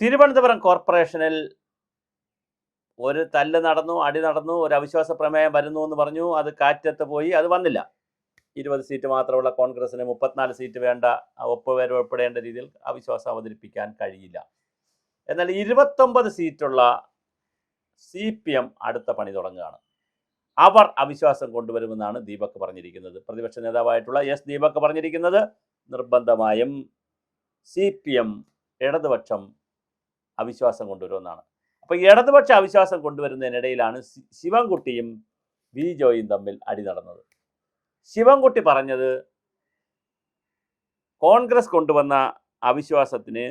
തിരുവനന്തപുരം കോർപ്പറേഷനിൽ ഒരു തല്ല് നടന്നു, അടി നടന്നു, ഒരു അവിശ്വാസ പ്രമേയം വരുന്നു എന്ന് പറഞ്ഞു. അത് കാറ്റത്ത് പോയി, അത് വന്നില്ല. 20 സീറ്റ് മാത്രമുള്ള കോൺഗ്രസിന് 34 സീറ്റ് വേണ്ട, ഒപ്പുവരപ്പെടേണ്ട രീതിയിൽ അവിശ്വാസം അവതരിപ്പിക്കാൻ കഴിയില്ല. എന്നാൽ 29 സീറ്റുള്ള CPM അടുത്ത പണി തുടങ്ങുകയാണ്. അവർ അവിശ്വാസം കൊണ്ടുവരുമെന്നാണ് ദീപക് പറഞ്ഞിരിക്കുന്നത്. പ്രതിപക്ഷ നേതാവായിട്ടുള്ള ദീപക് പറഞ്ഞിരിക്കുന്നത് നിർബന്ധമായും CPM ഇടതുപക്ഷം അവിശ്വാസം കൊണ്ടുവരുമെന്നാണ്. അപ്പോൾ ഇടതുപക്ഷ അവിശ്വാസം കൊണ്ടുവരുന്നതിനിടയിലാണ് ശിവൻകുട്ടിയും വി ജോയും തമ്മിൽ അടി നടന്നത്. ശിവൻകുട്ടി പറഞ്ഞത് കോൺഗ്രസ് കൊണ്ടുവന്ന അവിശ്വാസത്തിന്,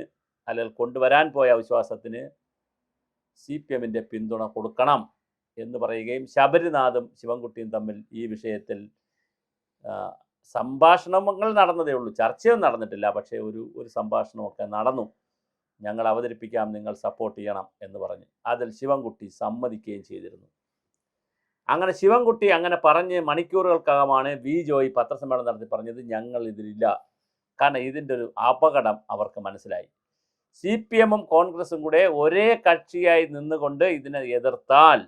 അല്ലെങ്കിൽ കൊണ്ടുവരാൻ പോയ അവിശ്വാസത്തിന് CPMൻ്റെ പിന്തുണ കൊടുക്കണം എന്ന് പറയുകയും ശബരിനാഥും ശിവൻകുട്ടിയും തമ്മിൽ ഈ വിഷയത്തിൽ സംഭാഷണങ്ങൾ നടന്നതേ ഉള്ളൂ, ചർച്ചയൊന്നും നടന്നിട്ടില്ല. പക്ഷേ ഒരു സംഭാഷണമൊക്കെ നടന്നു. ഞങ്ങൾ അവതരിപ്പിക്കാം, നിങ്ങൾ സപ്പോർട്ട് ചെയ്യണം എന്ന് പറഞ്ഞ് അതിൽ ശിവൻകുട്ടി സമ്മതിക്കുകയും ചെയ്തിരുന്നു. അങ്ങനെ ശിവൻകുട്ടി അങ്ങനെ പറഞ്ഞ് മണിക്കൂറുകൾക്കകമാണ് വി ജോയി പത്രസമ്മേളനം നടത്തി പറഞ്ഞത് ഞങ്ങൾ ഇതിലില്ല. കാരണം ഇതിൻ്റെ ഒരു അപകടം അവർക്ക് മനസ്സിലായി. CPMും കോൺഗ്രസും കൂടെ ഒരേ കക്ഷിയായി നിന്നുകൊണ്ട് ഇതിനെ എതിർത്താൽ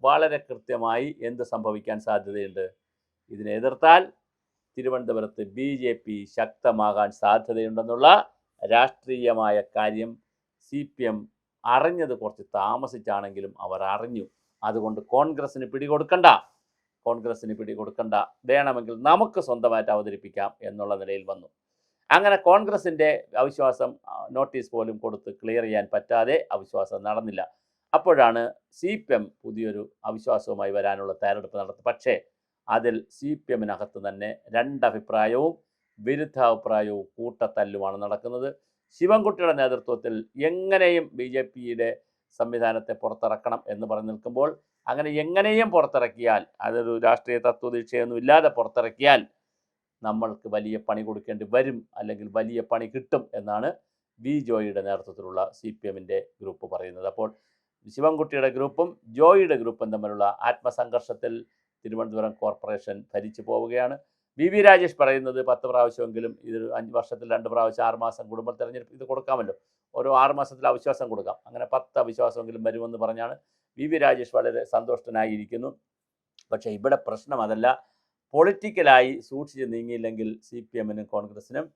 വളരെ കൃത്യമായി എന്ത് സംഭവിക്കാൻ സാധ്യതയുണ്ട്? ഇതിനെ എതിർത്താൽ തിരുവനന്തപുരത്ത് BJP ശക്തമാകാൻ സാധ്യതയുണ്ടെന്നുള്ള രാഷ്ട്രീയമായ കാര്യം CPM അറിഞ്ഞത് കുറച്ച് താമസിച്ചാണെങ്കിലും അവർ അറിഞ്ഞു. അതുകൊണ്ട് കോൺഗ്രസിന് പിടികൊടുക്കണ്ട, വേണമെങ്കിൽ നമുക്ക് സ്വന്തമായിട്ട് അവതരിപ്പിക്കാം എന്നുള്ള നിലയിൽ വന്നു. അങ്ങനെ കോൺഗ്രസിൻ്റെ അവിശ്വാസം നോട്ടീസ് പോലും കൊടുത്ത് ക്ലിയർ ചെയ്യാൻ പറ്റാതെ അവിശ്വാസം നടന്നില്ല. അപ്പോഴാണ് CPM പുതിയൊരു അവിശ്വാസവുമായി വരാനുള്ള തയ്യാറെടുപ്പ് നടത്തുന്നത്. പക്ഷേ അതിൽ CPMനകത്ത് തന്നെ രണ്ടഭിപ്രായവും വിരുദ്ധാഭിപ്രായവും കൂട്ടത്തല്ലുമാണ് നടക്കുന്നത്. ശിവൻകുട്ടിയുടെ നേതൃത്വത്തിൽ എങ്ങനെയും BJPയുടെ സംവിധാനത്തെ പുറത്തിറക്കണം എന്ന് പറഞ്ഞു നിൽക്കുമ്പോൾ, അങ്ങനെ എങ്ങനെയും പുറത്തിറക്കിയാൽ, അതൊരു രാഷ്ട്രീയ തത്വദീക്ഷയൊന്നും ഇല്ലാതെ പുറത്തിറക്കിയാൽ നമ്മൾക്ക് വലിയ പണി കൊടുക്കേണ്ടി വരും, അല്ലെങ്കിൽ വലിയ പണി കിട്ടും എന്നാണ് വി ജോയിയുടെ നേതൃത്വത്തിലുള്ള CPMൻ്റെ ഗ്രൂപ്പ് പറയുന്നത്. അപ്പോൾ ശിവൻകുട്ടിയുടെ ഗ്രൂപ്പും ജോയിയുടെ ഗ്രൂപ്പും തമ്മിലുള്ള ആത്മസംഘർഷത്തിൽ തിരുവനന്തപുരം കോർപ്പറേഷൻ ഭരിച്ചു പോവുകയാണ്. VV രാജേഷ് പറയുന്നത് 10 പ്രാവശ്യമെങ്കിലും ഇത് 5 വർഷത്തിൽ 2 പ്രാവശ്യം 6 മാസം കൂടുമ്പോൾ തെരഞ്ഞെടുപ്പ് ഇത് കൊടുക്കാമല്ലോ, ഓരോ 6 മാസത്തിൽ അവിശ്വാസം കൊടുക്കാം, അങ്ങനെ 10 അവിശ്വാസമെങ്കിലും വരുമെന്ന് പറഞ്ഞാണ് VV രാജേഷ് വളരെ സന്തുഷ്ടനായിരിക്കുന്നു. പക്ഷേ ഇവിടെ പ്രശ്നം അതല്ല. പൊളിറ്റിക്കലായി സൂക്ഷിച്ച് നീങ്ങിയില്ലെങ്കിൽ CPMനും കോൺഗ്രസിനും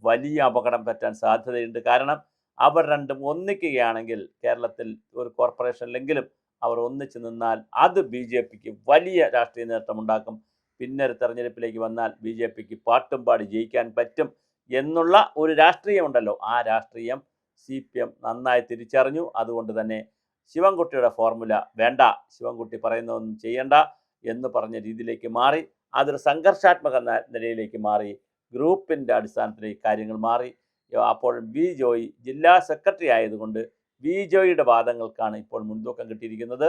വലിയ അപകടം പറ്റാൻ സാധ്യതയുണ്ട്. കാരണം അവർ രണ്ടും ഒന്നിക്കുകയാണെങ്കിൽ കേരളത്തിൽ ഒരു കോർപ്പറേഷനിലെങ്കിലും അവർ ഒന്നിച്ച് നിന്നാൽ അത് BJPക്ക് വലിയ രാഷ്ട്രീയ നേട്ടമുണ്ടാക്കും. പിന്നെ ഒരു തെരഞ്ഞെടുപ്പിലേക്ക് വന്നാൽ BJPക്ക് പാട്ടും പാടി ജയിക്കാൻ പറ്റും എന്നുള്ള ഒരു രാഷ്ട്രീയമുണ്ടല്ലോ, ആ രാഷ്ട്രീയം CPM നന്നായി തിരിച്ചറിഞ്ഞു. അതുകൊണ്ട് തന്നെ ശിവൻകുട്ടിയുടെ ഫോർമുല വേണ്ട, ശിവൻകുട്ടി പറയുന്നതൊന്നും ചെയ്യണ്ട എന്ന് പറഞ്ഞ രീതിയിലേക്ക് മാറി. അതൊരു സംഘർഷാത്മക നിലയിലേക്ക് മാറി, ഗ്രൂപ്പിൻ്റെ അടിസ്ഥാനത്തിലേക്ക് കാര്യങ്ങൾ മാറി. അപ്പോൾ വി ജോയി ജില്ലാ സെക്രട്ടറി ആയതുകൊണ്ട് വി ജോയിയുടെ വാദങ്ങൾക്കാണ് ഇപ്പോൾ മുൻതൂക്കം കിട്ടിയിരിക്കുന്നത്.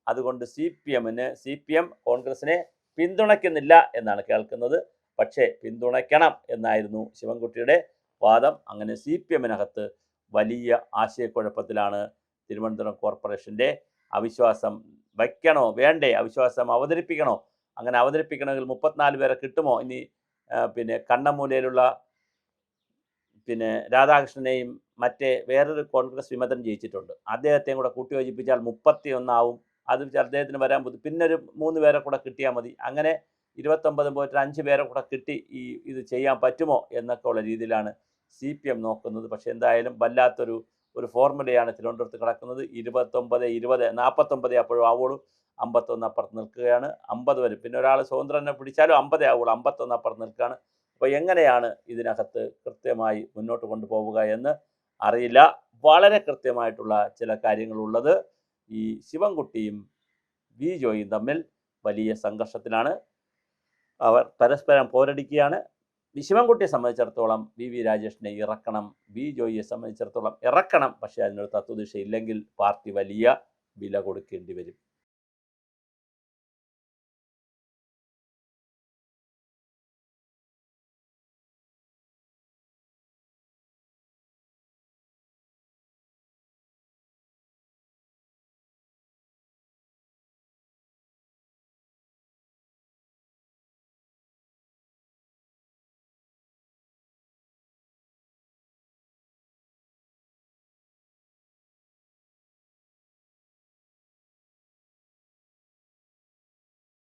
അതുകൊണ്ട് CPM കോൺഗ്രസിനെ പിന്തുണയ്ക്കുന്നില്ല എന്നാണ് കേൾക്കുന്നത്. പക്ഷേ പിന്തുണയ്ക്കണം എന്നായിരുന്നു ശിവൻകുട്ടിയുടെ വാദം. അങ്ങനെ CPMനകത്ത് വലിയ ആശയക്കുഴപ്പത്തിലാണ് തിരുവനന്തപുരം കോർപ്പറേഷൻ്റെ. അവിശ്വാസം വയ്ക്കണോ വേണ്ടേ, അവിശ്വാസം അവതരിപ്പിക്കണോ, അങ്ങനെ അവതരിപ്പിക്കണമെങ്കിൽ 34 പേരെ കിട്ടുമോ? ഇനി കണ്ണമൂലയിലുള്ള രാധാകൃഷ്ണനെയും മറ്റേ വേറൊരു കോൺഗ്രസ് വിമതൻ ജയിച്ചിട്ടുണ്ട്, അദ്ദേഹത്തെയും കൂടെ കൂട്ടിയോജിപ്പിച്ചാൽ 31 ആവും. അത് അദ്ദേഹത്തിന് വരാൻ പിന്നെ ഒരു 3 പേരെ കൂടെ കിട്ടിയാൽ മതി. അങ്ങനെ 29 പോയിട്ട് 5 പേരെ കൂടെ കിട്ടി ഇത് ചെയ്യാൻ പറ്റുമോ എന്നൊക്കെ ഉള്ള രീതിയിലാണ് CPM നോക്കുന്നത്. പക്ഷേ എന്തായാലും വല്ലാത്തൊരു ഫോർമുലയാണ് തിരുവനന്തപുരത്ത് കിടക്കുന്നത്. 29, 20, 49 അപ്പോഴും ആവുള്ളൂ. 51 അപ്പുറത്ത് നിൽക്കുകയാണ്. 50 വരും. പിന്നെ ഒരാൾ സ്വതന്ത്രനെ പിടിച്ചാലും 50 ആവുള്ളൂ. 51 അപ്പുറത്ത് നിൽക്കുകയാണ്. അപ്പോൾ എങ്ങനെയാണ് ഇതിനകത്ത് കൃത്യമായി മുന്നോട്ട് കൊണ്ടുപോവുക എന്ന് അറിയില്ല. വളരെ കൃത്യമായിട്ടുള്ള ചില കാര്യങ്ങളുള്ളത്. ഈ ശിവൻകുട്ടിയും വി ജോയും തമ്മിൽ വലിയ സംഘർഷത്തിലാണ്. അവർ പരസ്പരം പോരടിക്കുകയാണ്. ശിവൻകുട്ടിയെ സംബന്ധിച്ചിടത്തോളം VV രാജേഷിനെ ഇറക്കണം, വി ജോയിയെ സംബന്ധിച്ചിടത്തോളം ഇറക്കണം. പക്ഷേ അതിനൊരു തത്വദിശ ഇല്ലെങ്കിൽ പാർട്ടി വലിയ വില കൊടുക്കേണ്ടി വരും.